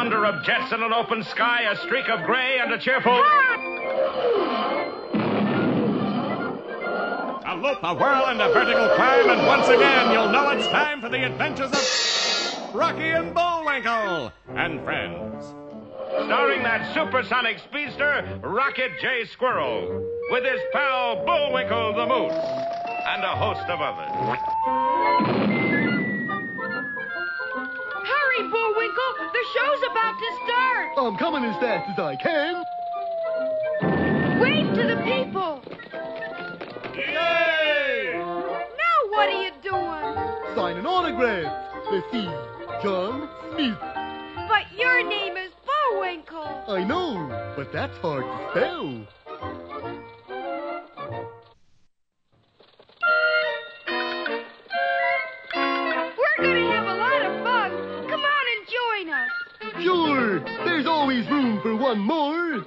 thunder of jets in an open sky, a streak of gray, and a cheerful... A loop, a whirl, and a vertical climb, and once again you'll know it's time for the adventures of Rocky and Bullwinkle and friends. Starring that supersonic speedster, Rocket J. Squirrel, with his pal Bullwinkle the Moose, and a host of others. Hurry, Bullwinkle! The show's about to start! I'm coming as fast as I can. Wave to the people! Yay! Now what are you doing? Signing autographs. Let's see. John Smith. But your name is Bullwinkle. I know, but that's hard to spell. We're gonna have a lot of fun. Come on and join us. Sure, there's always room for one more.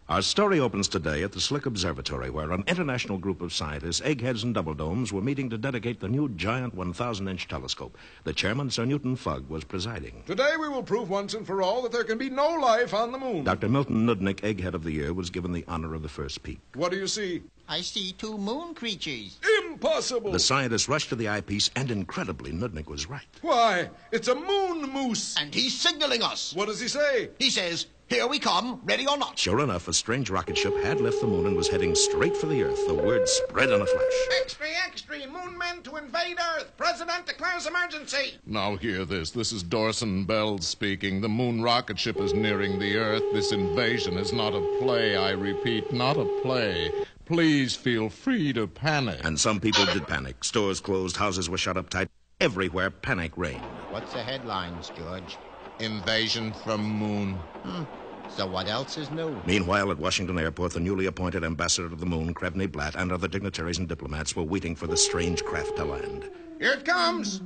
Our story opens today at the Slick Observatory, where an international group of scientists, eggheads and double domes, were meeting to dedicate the new giant 1,000-inch telescope. The chairman, Sir Newton Fugg, was presiding. Today we will prove once and for all that there can be no life on the moon. Dr. Milton Nudnik, Egghead of the Year, was given the honor of the first peek. What do you see? I see two moon creatures. Impossible! The scientists rushed to the eyepiece, and incredibly, Nudnik was right. Why, it's a moon moose. And he's signaling us. What does he say? He says, "Here we come, ready or not." Sure enough, a strange rocket ship had left the moon and was heading straight for the Earth. The word spread in a flash. Extra, extra, moon men to invade Earth. President declares emergency. Now hear this. This is Dorson Bells speaking. The moon rocket ship is nearing the Earth. This invasion is not a play, I repeat, not a play. Please feel free to panic. And some people did panic. Stores closed, houses were shut up tight. Everywhere, panic reigned. What's the headlines, George? Invasion from moon. So what else is new? Meanwhile, at Washington Airport, the newly appointed ambassador to the moon, Krebney Blatt, and other dignitaries and diplomats were waiting for the strange craft to land. Here it comes.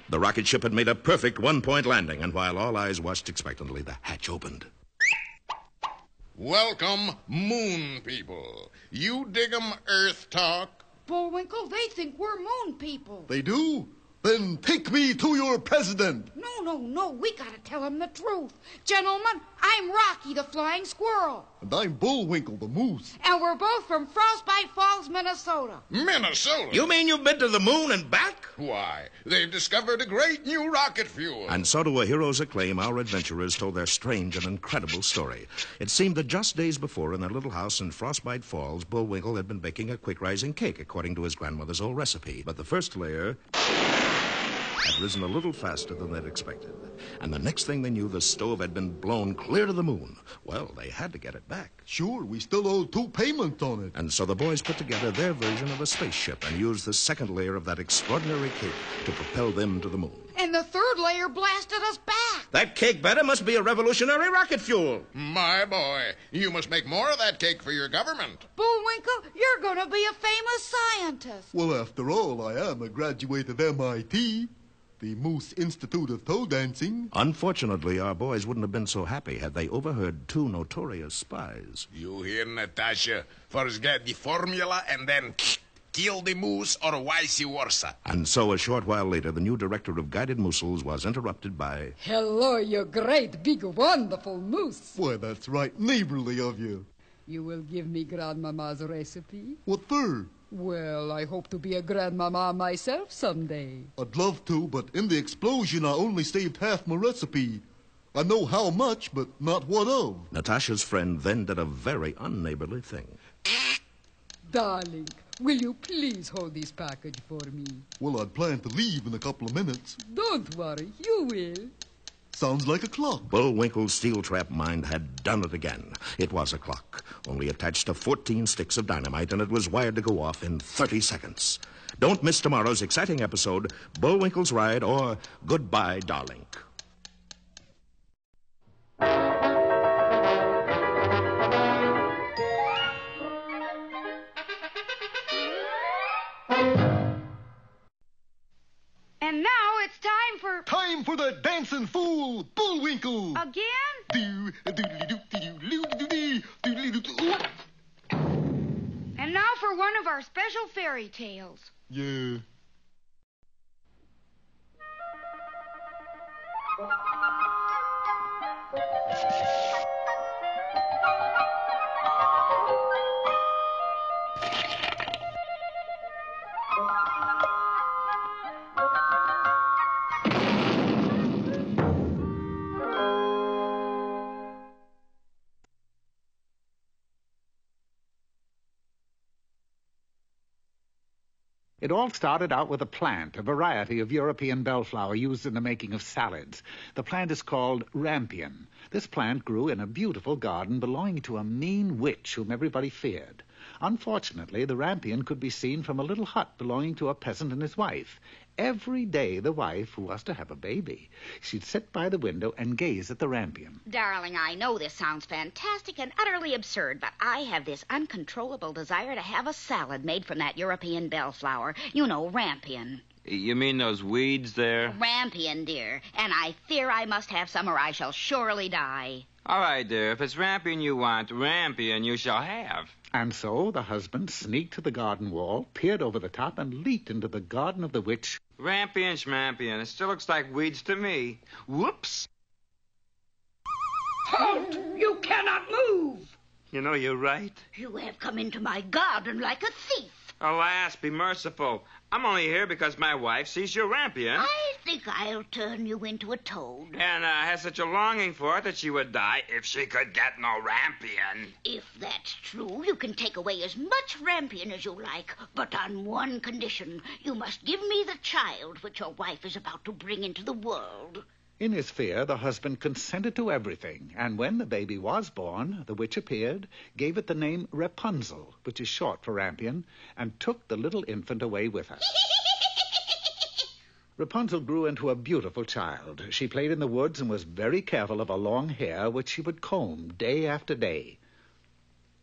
The rocket ship had made a perfect one-point landing, and while all eyes watched expectantly, the hatch opened. Welcome, moon people. You dig 'em Earth talk? Bullwinkle, they think we're moon people. They do? Then take me to your president. No, we gotta tell him the truth. Gentlemen, I'm Rocky the Flying Squirrel. And I'm Bullwinkle the Moose. And we're both from Frostbite Falls, Minnesota. Minnesota? You mean you've been to the moon and back? Why, they've discovered a great new rocket fuel. And so to a hero's acclaim, our adventurers told their strange and incredible story. It seemed that just days before, in their little house in Frostbite Falls, Bullwinkle had been baking a quick-rising cake according to his grandmother's old recipe. But the first layer had risen a little faster than they'd expected. And the next thing they knew, the stove had been blown clear to the moon. Well, they had to get it back. Sure, we still owe 2 payments on it. And so the boys put together their version of a spaceship and used the second layer of that extraordinary cake to propel them to the moon. And the third layer blasted us back. That cake batter must be a revolutionary rocket fuel. My boy, you must make more of that cake for your government. Bullwinkle, you're gonna be a famous scientist. Well, after all, I am a graduate of MIT, the Moose Institute of Toe Dancing. Unfortunately, our boys wouldn't have been so happy had they overheard 2 notorious spies. You hear, Natasha? First get the formula and then kill the moose or vice versa. And so a short while later, the new director of guided mousels was interrupted by... Hello, you great, big, wonderful moose. Why, that's right neighborly of you. You will give me Grandmama's recipe? What for? Well, I hope to be a grandmama myself someday. I'd love to, but in the explosion I only saved half my recipe. I know how much, but not what of. Natasha's friend then did a very unneighborly thing. Darling, will you please hold this package for me? Well, I'd planned to leave in a couple of minutes. Don't worry, you will. Sounds like a clock. Bullwinkle's steel-trap mind had done it again. It was a clock, only attached to 14 sticks of dynamite, and it was wired to go off in 30 seconds. Don't miss tomorrow's exciting episode, Bullwinkle's Ride or Goodbye, Darling. And now it's time for... Time for the dancing fool, Bullwinkle. Again? Do-do-do-do-do-do-do-do-do. And now for one of our special fairy tales. Yeah. It all started out with a plant, a variety of European bellflower used in the making of salads. The plant is called rampion. This plant grew in a beautiful garden belonging to a mean witch whom everybody feared. Unfortunately, the rampion could be seen from a little hut belonging to a peasant and his wife. Every day the wife, who was to have a baby, she'd sit by the window and gaze at the rampion. Darling, I know this sounds fantastic and utterly absurd, but I have this uncontrollable desire to have a salad made from that European bellflower. You know, rampion. You mean those weeds there? Rampion, dear. And I fear I must have some or I shall surely die. All right, dear. If it's rampion you want, rampion you shall have. And so the husband sneaked to the garden wall, peered over the top, and leaped into the garden of the witch. Rampion, schmampion. It still looks like weeds to me. Whoops. Halt! You cannot move! You know, you're right. You have come into my garden like a thief. Alas, be merciful. I'm only here because my wife sees your rampion. I think I'll turn you into a toad. And has such a longing for it that she would die if she could get no rampion. If that's true, you can take away as much rampion as you like, but on one condition. You must give me the child which your wife is about to bring into the world. In his fear, the husband consented to everything, and when the baby was born, the witch appeared, gave it the name Rapunzel, which is short for rampion, and took the little infant away with her. Rapunzel grew into a beautiful child. She played in the woods and was very careful of her long hair, which she would comb day after day.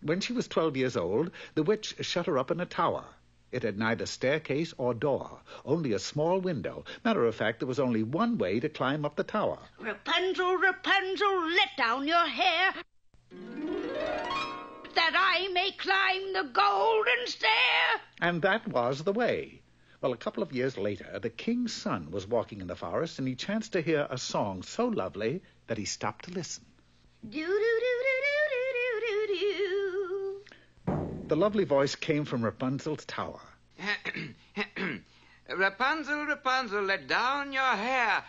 When she was 12 years old, the witch shut her up in a tower. It had neither staircase or door, only a small window. Matter of fact, there was only one way to climb up the tower. Rapunzel, Rapunzel, let down your hair, that I may climb the golden stair. And that was the way. Well, a couple of years later, the king's son was walking in the forest, and he chanced to hear a song so lovely that he stopped to listen. Do-do-do-do-do-do-do-do. The lovely voice came from Rapunzel's tower. Rapunzel, Rapunzel, let down your hair.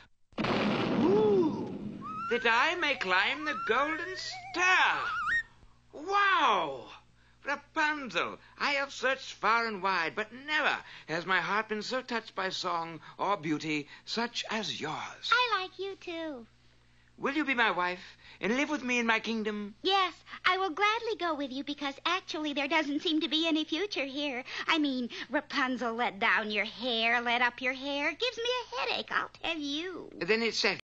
Ooh, that I may climb the golden stair. Wow! Rapunzel, I have searched far and wide, but never has my heart been so touched by song or beauty such as yours. I like you, too. Will you be my wife and live with me in my kingdom? Yes, I will gladly go with you because actually there doesn't seem to be any future here. I mean, Rapunzel, let down your hair, let up your hair. Gives me a headache, I'll tell you. Then it's settled.